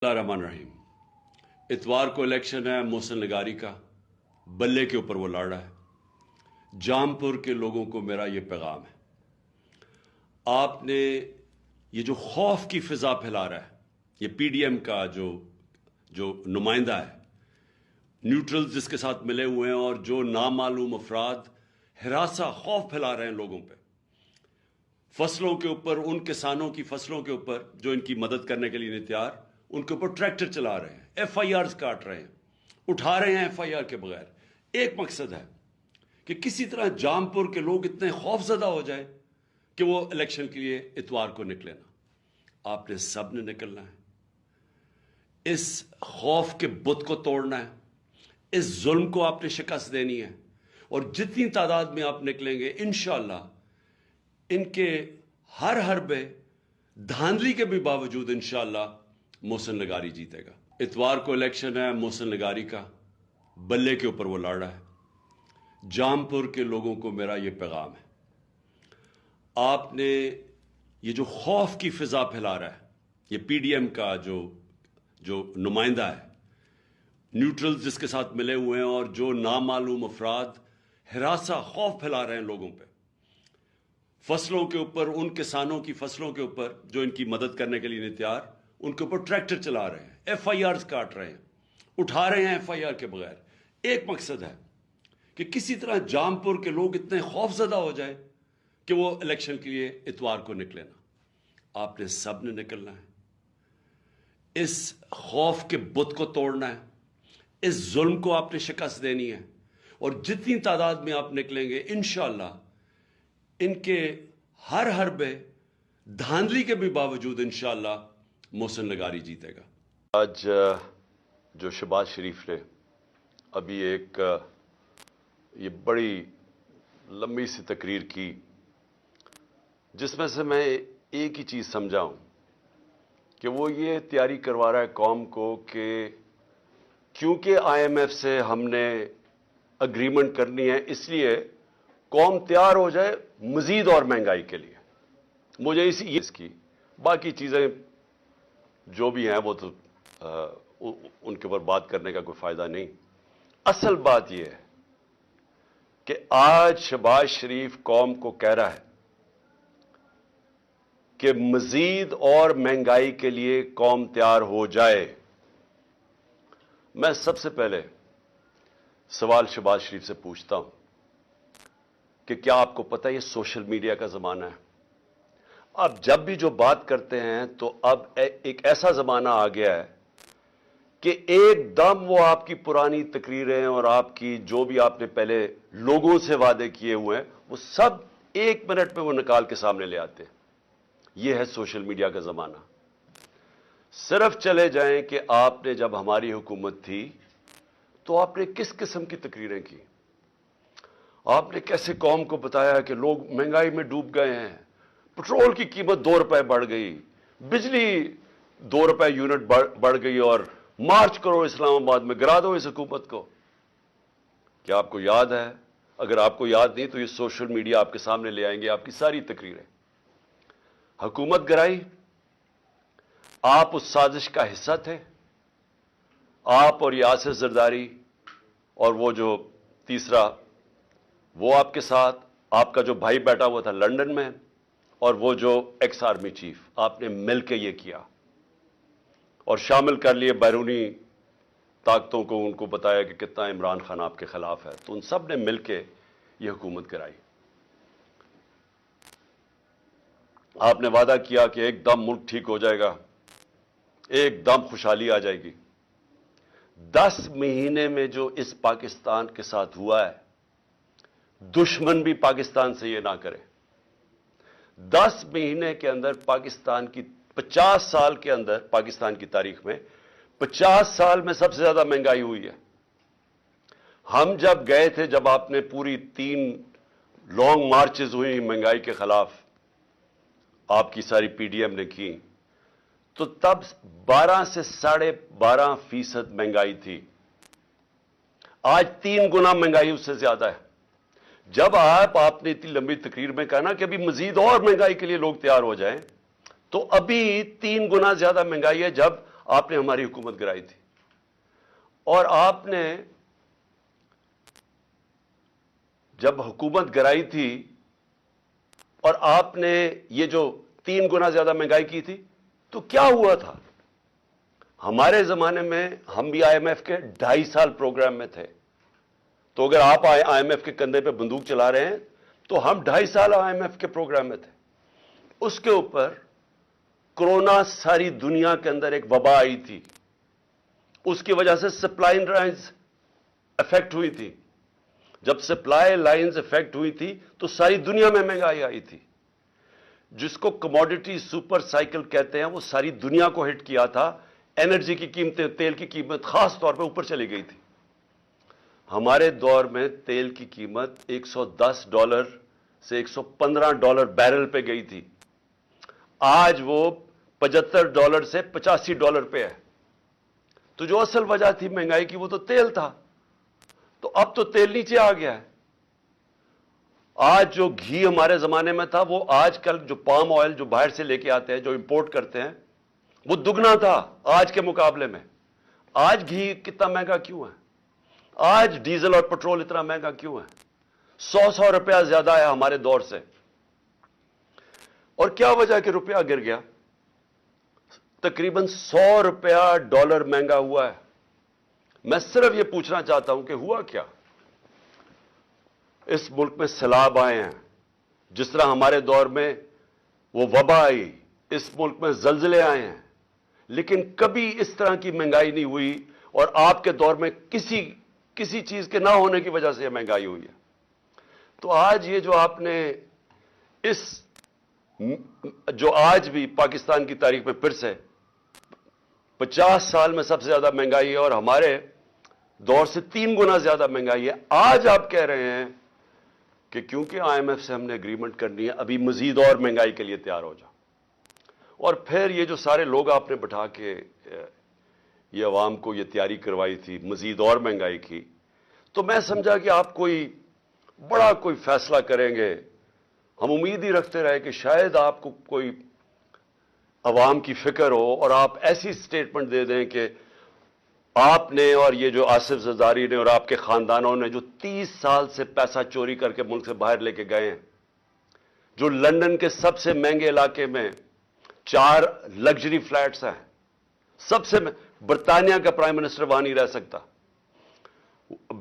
रहमान रहीम। इतवार को इलेक्शन है मोहसिन लगारी का, बल्ले के ऊपर वो लड़ रहा है। जामपुर के लोगों को मेरा ये पैगाम है, आपने ये जो खौफ की फिजा फैला रहा है, ये पीडीएम का जो नुमाइंदा है, न्यूट्रल्स जिसके साथ मिले हुए हैं और जो नामालूम अफराद हिरासा खौफ फैला रहे हैं लोगों पे, फसलों के ऊपर, उन किसानों की फसलों के ऊपर जो इनकी मदद करने के लिए नहीं तैयार, उनके ऊपर ट्रैक्टर चला रहे हैं, एफआईआर काट रहे हैं, उठा रहे हैं एफआईआर के बगैर। एक मकसद है कि किसी तरह जामपुर के लोग इतने खौफजदा हो जाए कि वो इलेक्शन के लिए इतवार को निकले ना। आपने सब ने निकलना है, इस खौफ के बुत को तोड़ना है, इस जुल्म को आपने शिकस्त देनी है। और जितनी तादाद में आप निकलेंगे, इंशाअल्लाह इनके हर हरबे धांधली के भी बावजूद इंशाअल्लाह मोहसिन लगारी जीतेगा। इतवार को इलेक्शन है मोहसिन लगारी का, बल्ले के ऊपर वो लड़ रहा है। जामपुर के लोगों को मेरा ये पैगाम है, आपने ये जो खौफ की फिजा फैला रहा है, ये पीडीएम का जो नुमाइंदा है, न्यूट्रल्स जिसके साथ मिले हुए हैं और जो नामालूम अफराद हिरासा खौफ फैला रहे हैं लोगों पे, फसलों के ऊपर, उन किसानों की फसलों के ऊपर जो इनकी मदद करने के लिए नहीं तैयार, उनके ऊपर ट्रैक्टर चला रहे हैं, एफआईआर काट रहे हैं, उठा रहे हैं एफआईआर के बगैर। एक मकसद है कि किसी तरह जामपुर के लोग इतने खौफजदा हो जाए कि वो इलेक्शन के लिए इतवार को निकले ना। आपने सब ने निकलना है, इस खौफ के बुत को तोड़ना है, इस जुल्म को आपने शिकस्त देनी है। और जितनी तादाद में आप निकलेंगे, इंशाअल्लाह इनके हर हरबे धांधली के भी बावजूद इंशाअल्लाह मोहसिन लगारी जीतेगा। आज जो शहबाज शरीफ ने अभी ये बड़ी लंबी सी तकरीर की, जिसमें से मैं एक ही चीज़ समझा हूं कि वो ये तैयारी करवा रहा है कौम को कि क्योंकि आईएमएफ से हमने अग्रीमेंट करनी है, इसलिए कौम तैयार हो जाए मजीद और महंगाई के लिए। मुझे इसकी बाकी चीज़ें जो भी हैं वो तो उनके ऊपर बात करने का कोई फायदा नहीं। असल बात यह है कि आज शहबाज शरीफ कौम को कह रहा है कि मजीद और महंगाई के लिए कौम तैयार हो जाए। मैं सबसे पहले सवाल शहबाज शरीफ से पूछता हूं कि क्या आपको पता है ये सोशल मीडिया का जमाना है? अब जब भी जो बात करते हैं तो अब एक ऐसा जमाना आ गया है कि एकदम वो आपकी पुरानी तकरीरें और आपकी जो भी आपने पहले लोगों से वादे किए हुए हैं, वो सब एक मिनट में वो निकाल के सामने ले आते हैं। ये है सोशल मीडिया का जमाना। सिर्फ चले जाएं कि आपने जब हमारी हुकूमत थी तो आपने किस किस्म की तकरीरें की, आपने कैसे कौम को बताया कि लोग महंगाई में डूब गए हैं, पेट्रोल की कीमत 2 रुपए बढ़ गई, बिजली 2 रुपए यूनिट बढ़ गई और मार्च करो इस्लामाबाद में, गिरा दो इस हुकूमत को। क्या आपको याद है? अगर आपको याद नहीं तो ये सोशल मीडिया आपके सामने ले आएंगे आपकी सारी तकरीरें। हुकूमत गिराई, आप उस साजिश का हिस्सा थे, आप और यासिर जरदारी और वो जो तीसरा वो आपके साथ, आपका जो भाई बैठा हुआ था लंदन में और वो जो एक्स आर्मी चीफ, आपने मिलकर ये किया और शामिल कर लिए बैरूनी ताकतों को, उनको बताया कि कितना इमरान खान आपके खिलाफ है, तो उन सब ने मिलकर ये हुकूमत कराई। आपने वादा किया कि एकदम मुल्क ठीक हो जाएगा, एकदम खुशहाली आ जाएगी। 10 महीने में जो इस पाकिस्तान के साथ हुआ है, दुश्मन भी पाकिस्तान से ये ना करे। 10 महीने के अंदर पाकिस्तान की 50 साल के अंदर, पाकिस्तान की तारीख में 50 साल में सबसे ज्यादा महंगाई हुई है। हम जब गए थे, जब आपने पूरी 3 लॉन्ग मार्चेस हुई महंगाई के खिलाफ, आपकी सारी पीडीएम ने की, तो तब 12 से 12.5% महंगाई थी। आज 3 गुना महंगाई उससे ज्यादा है। जब आपने इतनी लंबी तकरीर में कहा ना कि अभी मजीद और महंगाई के लिए लोग तैयार हो जाएं, तो अभी 3 गुना ज्यादा महंगाई है जब آپ نے ہماری حکومت گرائی تھی، اور آپ نے جب حکومت گرائی تھی اور آپ نے یہ جو 3 گنا زیادہ مہنگائی کی تھی، تو کیا ہوا تھا؟ ہمارے زمانے میں ہم بھی آئی ایم ایف کے 2.5 سال پروگرام میں تھے، تو اگر آپ آئی ایم ایف کے کندھے پہ بندوق چلا رہے ہیں تو ہم 2.5 سال آئی ایم ایف کے پروگرام میں تھے۔ اس کے اوپر کورونا ساری دنیا کے اندر ایک وبا آئی تھی، اس کی وجہ سے سپلائی لائنز افیکٹ ہوئی تھی۔ جب سپلائی لائنز افیکٹ ہوئی تھی تو ساری دنیا میں مہنگائی آئی تھی، جس کو کموڈٹی سپر سائیکل کہتے ہیں، وہ ساری دنیا کو ہٹ کیا تھا۔ انرجی کی قیمتیں، تیل کی قیمت خاص طور پہ اوپر چلی گئی تھی۔ ہمارے دور میں تیل کی قیمت $110 سے $115 بیرل پہ گئی تھی، آج وہ $75 سے $85 پہ ہے۔ تو جو اصل وجہ تھی مہنگائی کی وہ تو تیل تھا، تو اب تو تیل نیچے آ گیا ہے۔ آج جو گھی ہمارے زمانے میں تھا، وہ آج کل جو پام آئل جو باہر سے لے کے آتے ہیں، جو امپورٹ کرتے ہیں، وہ دگنا تھا آج کے مقابلے میں۔ آج گھی کتنا مہنگا کیوں ہے؟ آج ڈیزل اور پٹرول اتنا مہنگا کیوں ہے؟ 100 روپیہ زیادہ ہے ہمارے دور سے۔ اور کیا وجہ ہے کہ روپیہ گر گیا؟ تقریباً 100 روپیہ ڈالر مہنگا ہوا ہے۔ میں صرف یہ پوچھنا چاہتا ہوں کہ ہوا کیا؟ اس ملک میں سیلاب آئے ہیں، جس طرح ہمارے دور میں وہ وبا آئی، اس ملک میں زلزلے آئے ہیں، لیکن کبھی اس طرح کی مہنگائی نہیں ہوئی، اور آپ کے دور میں کسی چیز کے نہ ہونے کی وجہ سے یہ مہنگائی ہوئی ہے۔ تو آج یہ جو آپ نے جو آج بھی پاکستان کی تاریخ میں پھر سے 50 سال میں سب سے زیادہ مہنگائی ہے، اور ہمارے دور سے 3 گنا زیادہ مہنگائی ہے، آج آپ کہہ رہے ہیں کہ کیونکہ آئی ایم ایف سے ہم نے اگریمنٹ کرنی ہے، ابھی مزید اور مہنگائی کے لیے تیار ہو جاؤ۔ اور پھر یہ جو سارے لوگ آپ نے بٹھا کے یہ عوام کو یہ تیاری کروائی تھی مزید اور مہنگائی کی، تو میں سمجھا کہ آپ کوئی بڑا فیصلہ کریں گے۔ ہم امید ہی رکھتے رہے کہ شاید آپ کو کوئی عوام کی فکر ہو، اور آپ ایسی سٹیٹمنٹ دے دیں کہ آپ نے اور یہ جو آصف زرداری نے اور آپ کے خاندانوں نے جو 30 سال سے پیسہ چوری کر کے ملک سے باہر لے کے گئے ہیں، جو لندن کے سب سے مہنگے علاقے میں 4 لگژری فلیٹس ہیں، سب سے برطانیہ کا پرائم منسٹر وہاں نہیں رہ سکتا،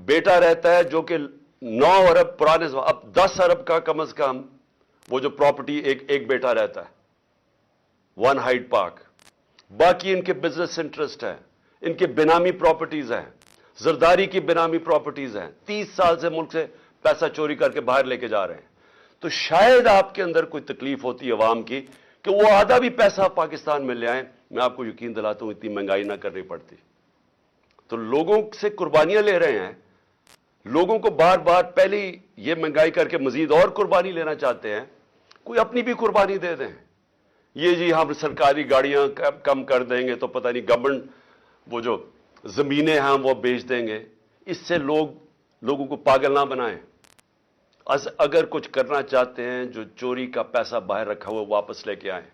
بیٹا رہتا ہے جو کہ 9 ارب پرانے، اب 10 ارب کا کم از کم وہ جو پراپرٹی ایک بیٹا رہتا ہے، 1 ہائیڈ پارک۔ باقی ان کے بزنس انٹرسٹ ہیں، ان کے بینامی پراپرٹیز ہیں، زرداری کی بینامی پراپرٹیز ہیں، 30 سال سے ملک سے پیسہ چوری کر کے باہر لے کے جا رہے ہیں۔ تو شاید آپ کے اندر کوئی تکلیف ہوتی ہے عوام کی کہ وہ آدھا بھی پیسہ پاکستان میں لے آئیں، میں آپ کو یقین دلاتا ہوں اتنی مہنگائی نہ کرنی پڑتی۔ تو لوگوں سے قربانیاں لے رہے ہیں، لوگوں کو بار بار پہلے یہ مہنگائی کر کے مزید اور قربانی لینا چاہتے ہیں، کوئی اپنی بھی قربانی دے دیں۔ یہ جی ہم سرکاری گاڑیاں کم کر دیں گے تو پتہ نہیں گورنمنٹ وہ جو زمینیں ہیں وہ بیچ دیں گے، اس سے لوگوں کو پاگل نہ بنائیں۔ اگر کچھ کرنا چاہتے ہیں، جو چوری کا پیسہ باہر رکھا ہوا واپس لے کے آئیں۔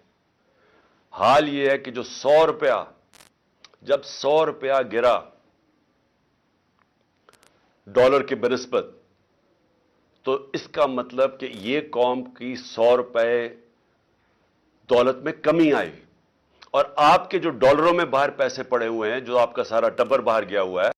حال یہ ہے کہ جو 100 روپیہ، جب 100 روپیہ گرا ڈالر کے بنسبت، تو اس کا مطلب کہ یہ قوم کی 100 روپے دولت میں کمی آئی، اور آپ کے جو ڈالروں میں باہر پیسے پڑے ہوئے ہیں، جو آپ کا سارا ٹبر باہر گیا ہوا ہے،